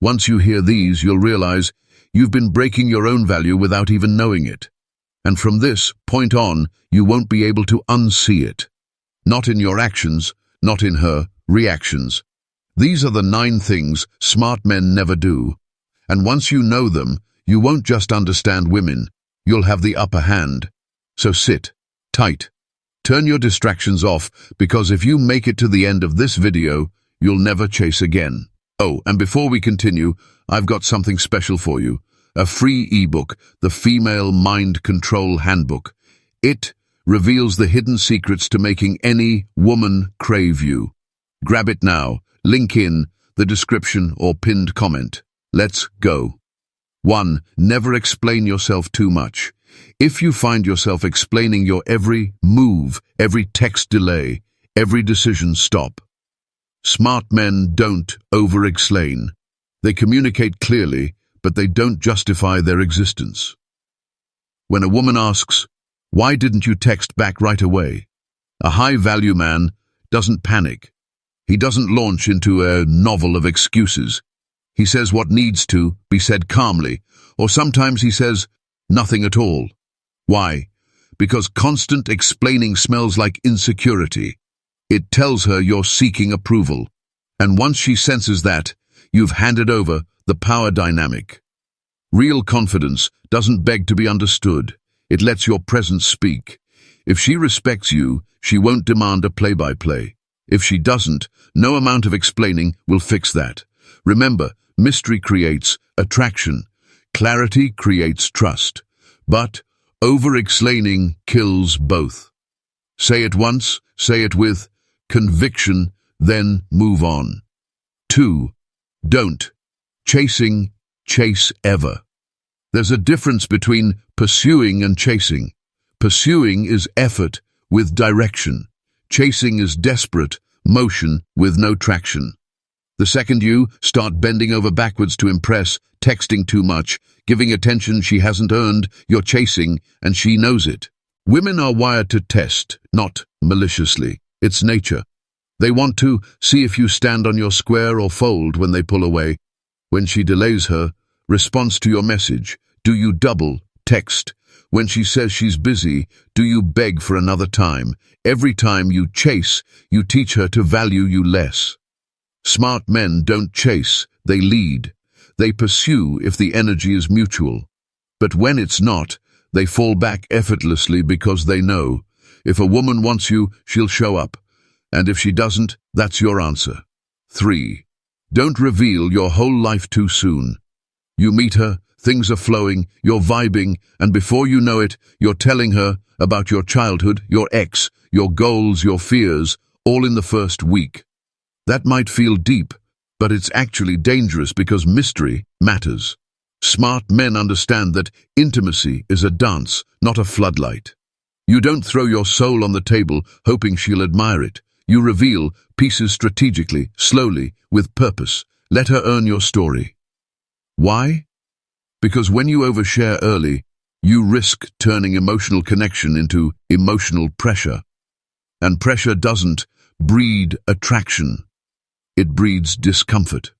Once you hear these, you'll realize you've been breaking your own value without even knowing it. And from this point on, you won't be able to unsee it. Not in your actions, not in her reactions. These are the 9 things smart men never do. And once you know them, you won't just understand women, you'll have the upper hand. So sit tight. Turn your distractions off, because if you make it to the end of this video, you'll never chase again. Oh, and before we continue, I've got something special for you. A free ebook, the Female Mind Control Handbook. It reveals the hidden secrets to making any woman crave you. Grab it now. Link in the description or pinned comment. Let's go. 1. Never explain yourself too much. If you find yourself explaining your every move, every text delay, every decision stop. Smart men don't over-explain. They communicate clearly, but they don't justify their existence. When a woman asks, "Why didn't you text back right away?" a high-value man doesn't panic. He doesn't launch into a novel of excuses. He says what needs to be said calmly, or sometimes he says nothing at all. Why? Because constant explaining smells like insecurity. It tells her you're seeking approval. And once she senses that, you've handed over the power dynamic. Real confidence doesn't beg to be understood. It lets your presence speak. If she respects you, she won't demand a play-by-play. If she doesn't, no amount of explaining will fix that. Remember, mystery creates attraction. Clarity creates trust. But over-explaining kills both. Say it once, say it with conviction, then move on. 2. Don't. Chasing, chase ever. There's a difference between pursuing and chasing. Pursuing is effort with direction. Chasing is desperate motion with no traction. The second you start bending over backwards to impress, texting too much, giving attention she hasn't earned, you're chasing, and she knows it. Women are wired to test, not maliciously. It's nature. They want to see if you stand on your square or fold when they pull away. When she delays her response to your message, do you double text? When she says she's busy, do you beg for another time? Every time you chase, you teach her to value you less. Smart men don't chase, they lead. They pursue if the energy is mutual. But when it's not, they fall back effortlessly because they know, if a woman wants you, she'll show up. And if she doesn't, that's your answer. 3. Don't reveal your whole life too soon. You meet her, things are flowing, you're vibing, and before you know it, you're telling her about your childhood, your ex, your goals, your fears, all in the first week. That might feel deep, but it's actually dangerous because mystery matters. Smart men understand that intimacy is a dance, not a floodlight. You don't throw your soul on the table hoping she'll admire it. You reveal pieces strategically, slowly, with purpose. Let her earn your story. Why? Because when you overshare early, you risk turning emotional connection into emotional pressure. And pressure doesn't breed attraction. It breeds discomfort.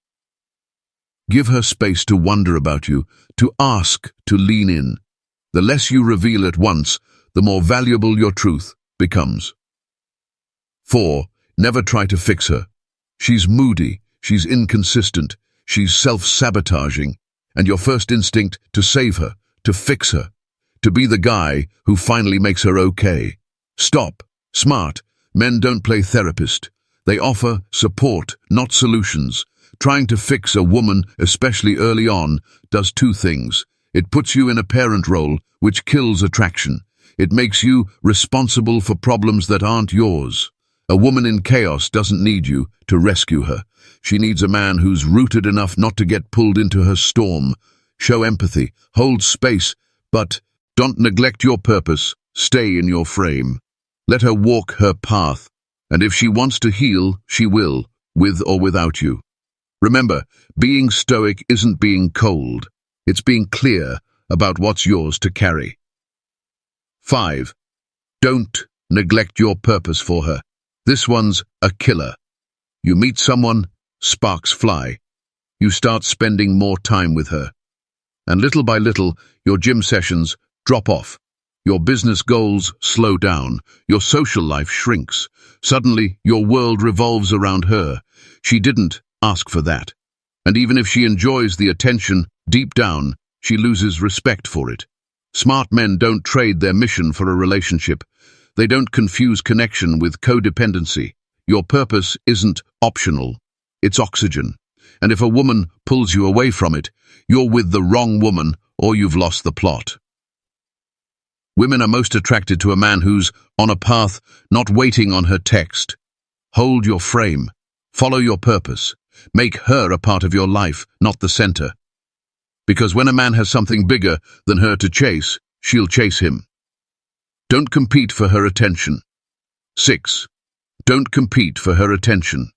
Give her space to wonder about you, to ask, to lean in. The less you reveal at once, the more valuable your truth becomes. 4. Never try to fix her. She's moody, she's inconsistent, she's self-sabotaging, and your first instinct to save her, to fix her, to be the guy who finally makes her okay. Stop. Smart men don't play therapist. They offer support, not solutions. Trying to fix a woman, especially early on, does 2 things. It puts you in a parent role, which kills attraction. It makes you responsible for problems that aren't yours. A woman in chaos doesn't need you to rescue her. She needs a man who's rooted enough not to get pulled into her storm. Show empathy, hold space, but don't neglect your purpose. Stay in your frame. Let her walk her path, and if she wants to heal, she will, with or without you. Remember, being stoic isn't being cold. It's being clear about what's yours to carry. 5. Don't neglect your purpose for her. This one's a killer. You meet someone, sparks fly. you start spending more time with her. And little by little, your gym sessions drop off. Your business goals slow down. Your social life shrinks. Suddenly, your world revolves around her. She didn't ask for that. And even if she enjoys the attention, deep down, she loses respect for it. Smart men don't trade their mission for a relationship. They don't confuse connection with codependency. Your purpose isn't optional. It's oxygen. And if a woman pulls you away from it, you're with the wrong woman or you've lost the plot. Women are most attracted to a man who's on a path, not waiting on her text. Hold your frame. Follow your purpose. Make her a part of your life, not the center. Because when a man has something bigger than her to chase, she'll chase him. Don't compete for her attention. 6. Don't compete for her attention.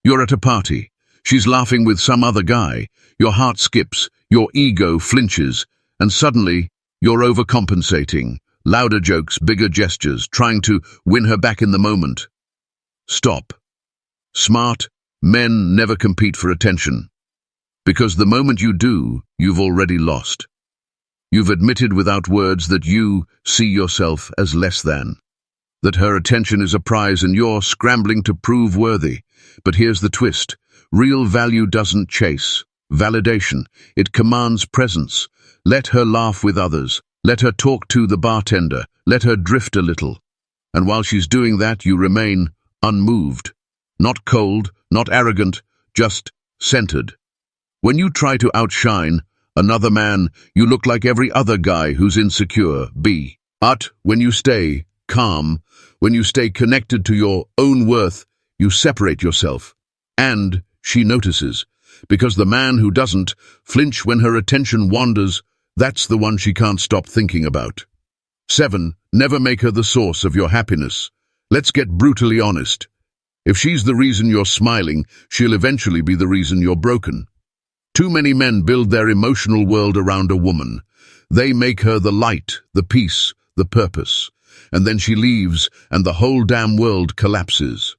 You're at a party. She's laughing with some other guy. Your heart skips, your ego flinches, and suddenly you're overcompensating. Louder jokes, bigger gestures, trying to win her back in the moment. Stop. Smart men never compete for attention. Because the moment you do, you've already lost. You've admitted without words that you see yourself as less than. That her attention is a prize and you're scrambling to prove worthy. But here's the twist. Real value doesn't chase validation. It commands presence. Let her laugh with others. Let her talk to the bartender. Let her drift a little. And while she's doing that, you remain unmoved. Not cold, not arrogant, just centered. When you try to outshine another man, you look like every other guy who's insecure. But when you stay calm, when you stay connected to your own worth, you separate yourself. And she notices. Because the man who doesn't flinch when her attention wanders, that's the one she can't stop thinking about. 7. Never make her the source of your happiness. Let's get brutally honest. If she's the reason you're smiling, she'll eventually be the reason you're broken. Too many men build their emotional world around a woman. They make her the light, the peace, the purpose. And then she leaves, and the whole damn world collapses.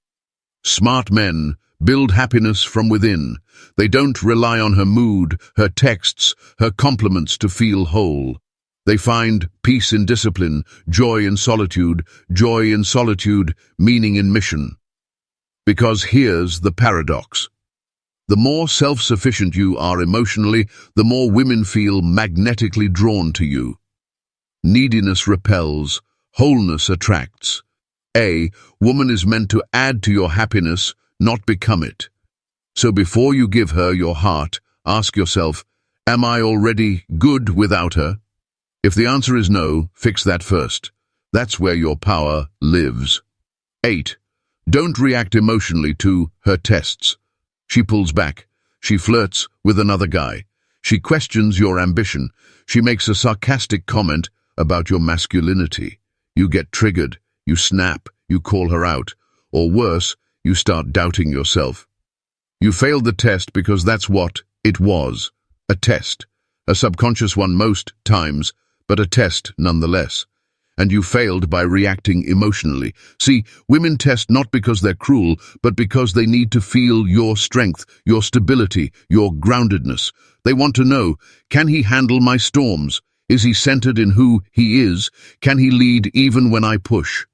Smart men build happiness from within. They don't rely on her mood, her texts, her compliments to feel whole. They find peace in discipline, joy in solitude, meaning in mission. Because here's the paradox. The more self-sufficient you are emotionally, the more women feel magnetically drawn to you. Neediness repels, wholeness attracts. A woman is meant to add to your happiness, not become it. So before you give her your heart, ask yourself, am I already good without her? If the answer is no, fix that first. That's where your power lives. 8. Don't react emotionally to her tests. She pulls back. She flirts with another guy. She questions your ambition. She makes a sarcastic comment about your masculinity. You get triggered. You snap. You call her out. Or worse, you start doubting yourself. You failed the test because that's what it was. A test. A subconscious one most times, but a test nonetheless. And you failed by reacting emotionally. See, women test not because they're cruel, but because they need to feel your strength, your stability, your groundedness. They want to know, can he handle my storms? Is he centered in who he is? Can he lead even when I push?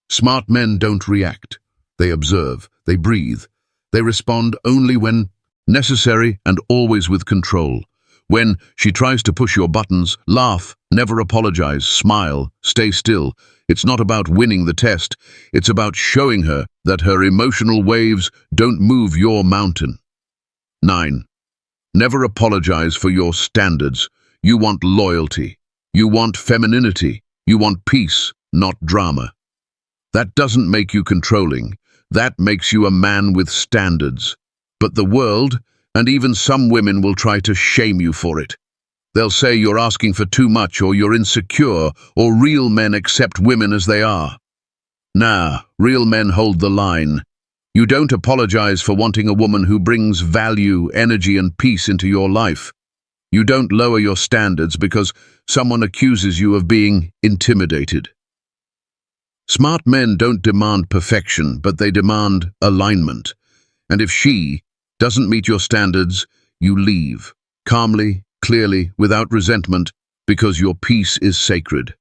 Smart men don't react. They observe, they breathe. They respond only when necessary and always with control. When she tries to push your buttons, laugh, never apologize, smile, stay still. It's not about winning the test. It's about showing her that her emotional waves don't move your mountain. 9. Never apologize for your standards. You want loyalty. You want femininity. You want peace, not drama. That doesn't make you controlling. That makes you a man with standards. But the world, and even some women, will try to shame you for it. They'll say you're asking for too much, or you're insecure, or real men accept women as they are. Nah, real men hold the line. You don't apologize for wanting a woman who brings value, energy, and peace into your life. You don't lower your standards because someone accuses you of being intimidated. Smart men don't demand perfection, but they demand alignment. And if she doesn't meet your standards, you leave, calmly, clearly, without resentment, because your peace is sacred.